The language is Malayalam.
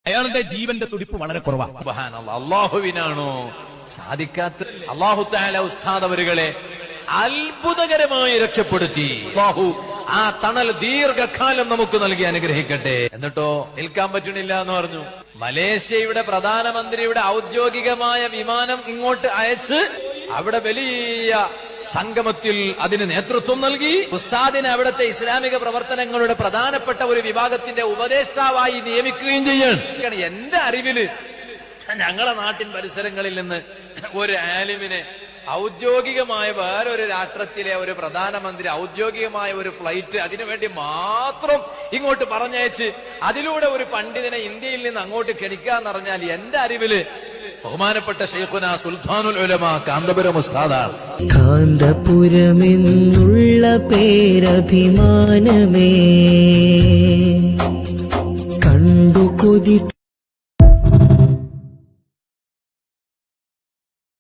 അയാളുടെ ജീവന്റെ തുടിപ്പ് വളരെ കുറവാണ്. സുബ്ഹാനല്ലാഹ്. അല്ലാഹുവിനാണോ സാധിക്കാത്ത? അല്ലാഹു തആല ഉസ്താദ് അവരുകളെ അത്ഭുതകരമായി രക്ഷപ്പെടുത്തി. അല്ലാഹു ആ തണൽ ദീർഘകാലം നമുക്ക് നൽകി അനുഗ്രഹിക്കട്ടെ. എന്നിട്ടോ നിൽക്കാൻ പറ്റണില്ല എന്ന് പറഞ്ഞു. മലേഷ്യയുടെ പ്രധാനമന്ത്രിയുടെ ഔദ്യോഗികമായ വിമാനം ഇങ്ങോട്ട് അയച്ച് അവിടെ വലിയ സംഗമത്തിൽ അതിന് നേതൃത്വം നൽകി. ഉസ്താദിനെ അവിടുത്തെ ഇസ്ലാമിക പ്രവർത്തനങ്ങളുടെ പ്രധാനപ്പെട്ട ഒരു വിഭാഗത്തിന്റെ ഉപദേഷ്ടാവായി നിയമിക്കുകയും ചെയ്യാണ്. എന്റെ അറിവില് ഞങ്ങളെ നാട്ടിൻ പരിസരങ്ങളിൽ നിന്ന് ഒരു ആലിമിനെ ഔദ്യോഗികമായ വേറൊരു രാഷ്ട്രത്തിലെ ഒരു പ്രധാനമന്ത്രി ഔദ്യോഗികമായ ഒരു ഫ്ലൈറ്റ് അതിനുവേണ്ടി മാത്രം ഇങ്ങോട്ട് പറഞ്ഞയച്ച് അതിലൂടെ ഒരു പണ്ഡിതനെ ഇന്ത്യയിൽ നിന്ന് അങ്ങോട്ട് ക്ഷണിക്കാന്ന് പറഞ്ഞാൽ എന്റെ അറിവില് ബഹുമാനപ്പെട്ട ശൈഖുന സുൽത്താനുൽ ഉലമ കാന്തപുരം ഉസ്താദാണ്. കാന്തപുരമെന്നുള്ള പേരഭിമാനമേ കണ്ടു കൊതി